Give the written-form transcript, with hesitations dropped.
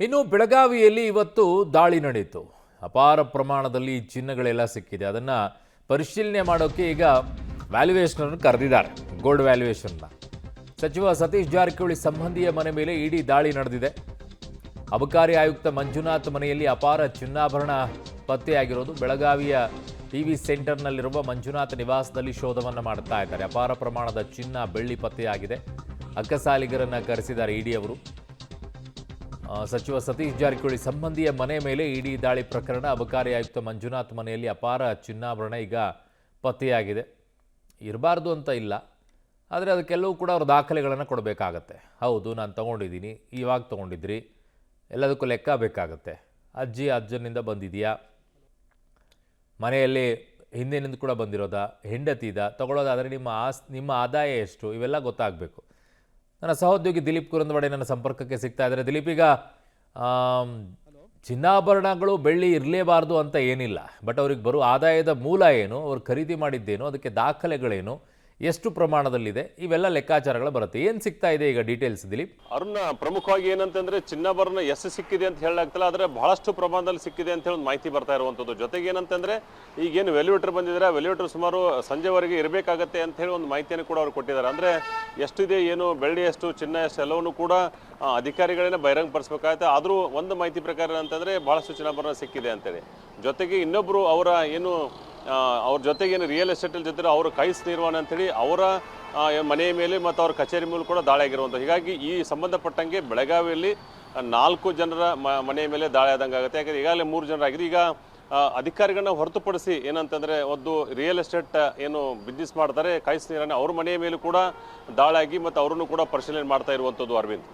ಇನ್ನು ಬೆಳಗಾವಿಯಲ್ಲಿ ಇವತ್ತು ದಾಳಿ ನಡೆಯಿತು. ಅಪಾರ ಪ್ರಮಾಣದಲ್ಲಿ ಚಿನ್ನಗಳೆಲ್ಲ ಸಿಕ್ಕಿದೆ. ಅದನ್ನು ಪರಿಶೀಲನೆ ಮಾಡೋಕ್ಕೆ ಈಗ ವ್ಯಾಲ್ಯೂಯೇಷನ್ ಕರೆದಿದ್ದಾರೆ. ಗೋಲ್ಡ್ ವ್ಯಾಲ್ಯೂಯೇಷನ್ನ ಸಚಿವ ಸತೀಶ್ ಜಾರಕಿಹೊಳಿ ಸಂಬಂಧಿಯ ಮನೆ ಮೇಲೆ ಇಡಿ ದಾಳಿ ನಡೆದಿದೆ. ಅಬಕಾರಿ ಆಯುಕ್ತ ಮಂಜುನಾಥ್ ಮನೆಯಲ್ಲಿ ಅಪಾರ ಚಿನ್ನಾಭರಣ ಪತ್ತೆಯಾಗಿರೋದು. ಬೆಳಗಾವಿಯ ಟಿವಿ ಸೆಂಟರ್ನಲ್ಲಿರುವ ಮಂಜುನಾಥ್ ನಿವಾಸದಲ್ಲಿ ಶೋಧವನ್ನು ಮಾಡ್ತಾ ಇದ್ದಾರೆ. ಅಪಾರ ಪ್ರಮಾಣದ ಚಿನ್ನ ಬೆಳ್ಳಿ ಪತ್ತೆಯಾಗಿದೆ. ಅಕ್ಕಸಾಲಿಗರನ್ನು ಕರೆಸಿದ್ದಾರೆ ಇಡಿ ಅವರು. ಸಚಿವ ಸತೀಶ್ ಜಾರಕಿಹೊಳಿ ಸಂಬಂಧಿಯ ಮನೆ ಮೇಲೆ ಇಡಿ ದಾಳಿ ಪ್ರಕರಣ. ಅಬಕಾರಿ ಆಯುಕ್ತ ಮಂಜುನಾಥ್ ಮನೆಯಲ್ಲಿ ಅಪಾರ ಚಿನ್ನಾಭರಣ ಈಗ ಪತ್ತೆಯಾಗಿದೆ. ಇರಬಾರ್ದು ಅಂತ ಇಲ್ಲ, ಆದರೆ ಅದಕ್ಕೆಲ್ಲವೂ ಕೂಡ ಅವರು ದಾಖಲೆಗಳನ್ನು ಕೊಡಬೇಕಾಗತ್ತೆ. ಹೌದು, ನಾನು ತೊಗೊಂಡಿದ್ದೀನಿ, ಇವಾಗ ತೊಗೊಂಡಿದ್ರಿ, ಎಲ್ಲದಕ್ಕೂ ಲೆಕ್ಕ ಬೇಕಾಗತ್ತೆ. ಅಜ್ಜನಿಂದ ಬಂದಿದೆಯಾ, ಮನೆಯಲ್ಲಿ ಹಿಂದಿನಿಂದ ಕೂಡ ಬಂದಿರೋದಾ, ಹೆಂಡತಿದ ತಗೊಳ್ಳೋದಾದರೆ ನಿಮ್ಮ ಆದಾಯ ಎಷ್ಟು, ಇವೆಲ್ಲ ಗೊತ್ತಾಗಬೇಕು. ನನ್ನ ಸಹೋದ್ಯೋಗಿ ದಿಲೀಪ್ ಕುರಂದವಾಡೆ ನನ್ನ ಸಂಪರ್ಕಕ್ಕೆ ಸಿಗ್ತಾ ಇದ್ದಾರೆ. ದಿಲೀಪ್, ಈಗ ಚಿನ್ನಾಭರಣಗಳು ಬೆಳ್ಳಿ ಇರಲೇಬಾರ್ದು ಅಂತ ಏನಿಲ್ಲ, ಬಟ್ ಅವ್ರಿಗೆ ಬರೋ ಆದಾಯದ ಮೂಲ ಏನು, ಅವ್ರು ಖರೀದಿ ಮಾಡಿದ್ದೇನು, ಅದಕ್ಕೆ ದಾಖಲೆಗಳೇನು, ಎಷ್ಟು ಪ್ರಮಾಣದಲ್ಲಿದೆ, ಇವೆಲ್ಲ ಲೆಕ್ಕಾಚಾರಗಳು ಬರುತ್ತೆ. ಏನು ಸಿಗ್ತಾ ಇದೆ ಈಗ ಡೀಟೇಲ್ಸ್ ದಿಲೀಪ್? ಅರುಣ್, ಪ್ರಮುಖವಾಗಿ ಏನಂತಂದ್ರೆ ಚಿನ್ನಾಭರಣ ಎಷ್ಟು ಸಿಕ್ಕಿದೆ ಅಂತ ಹೇಳಲಾಗ್ತಲ್ಲ, ಆದರೆ ಬಹಳಷ್ಟು ಪ್ರಮಾಣದಲ್ಲಿ ಸಿಕ್ಕಿದೆ ಅಂತ ಹೇಳಿ ಒಂದು ಮಾಹಿತಿ ಬರ್ತಾ ಇರುವಂಥದ್ದು. ಜೊತೆಗೆ ಏನಂತಂದ್ರೆ ಈಗೇನು ವೆಲ್ಯೂಟರ್ ಬಂದಿದ್ದಾರೆ, ವೆಲ್ಯೂಟರ್ ಸುಮಾರು ಸಂಜೆವರೆಗೆ ಇರಬೇಕಾಗತ್ತೆ ಅಂತ ಹೇಳಿ ಒಂದು ಮಾಹಿತಿಯನ್ನು ಕೂಡ ಅವ್ರು ಕೊಟ್ಟಿದ್ದಾರೆ. ಅಂದರೆ ಎಷ್ಟಿದೆ, ಏನು ಬೆಳ್ಳಿ ಎಷ್ಟು, ಚಿನ್ನ ಎಷ್ಟು, ಎಲ್ಲವನ್ನೂ ಕೂಡ ಅಧಿಕಾರಿಗಳನ್ನೇ ಬಹಿರಂಗಪಡಿಸಬೇಕಾಗುತ್ತೆ. ಆದರೂ ಒಂದು ಮಾಹಿತಿ ಪ್ರಕಾರ ಏನಂತಂದರೆ ಭಾಳಷ್ಟು ಚಿನ್ನಾಭರಣ ಸಿಕ್ಕಿದೆ ಅಂತೇಳಿ. ಜೊತೆಗೆ ಇನ್ನೊಬ್ಬರು ಅವರ ಅವ್ರ ಜೊತೆಗೆ ಏನು ರಿಯಲ್ ಎಸ್ಟೇಟಲ್ಲಿ ಜೊತೆ ಅವರ ಕೈಸ್ ನಿರ್ವಹಣೆ ಅಂತೇಳಿ ಅವರ ಮನೆಯ ಮೇಲೆ ಮತ್ತು ಅವ್ರ ಕಚೇರಿ ಮೇಲೆ ಕೂಡ ದಾಳಿ ಆಗಿರುವಂಥ. ಹೀಗಾಗಿ ಈ ಸಂಬಂಧಪಟ್ಟಂಗೆ ಬೆಳಗಾವಿಯಲ್ಲಿ 4 ಜನರ ಮನೆಯ ಮೇಲೆ ದಾಳಿ ಆದಂಗೆ ಆಗುತ್ತೆ. ಯಾಕಂದರೆ ಈಗಾಗಲೇ 3 ಜನರಾಗಿದೆ. ಈಗ ಅಧಿಕಾರಿಗಳನ್ನ ಹೊರತುಪಡಿಸಿ ಏನಂತಂದರೆ ಒಂದು ರಿಯಲ್ ಎಸ್ಟೇಟ್ ಏನು ಬಿಸ್ನೆಸ್ ಮಾಡ್ತಾರೆ ಕೈಸ್ ನಿರ್ವಹಣೆ, ಅವ್ರ ಮನೆಯ ಮೇಲೂ ಕೂಡ ದಾಳಿ ಆಗಿ ಮತ್ತು ಅವರನ್ನು ಕೂಡ ಪರಿಶೀಲನೆ ಮಾಡ್ತಾ ಇರುವಂಥದ್ದು. ಅರವಿಂದ್.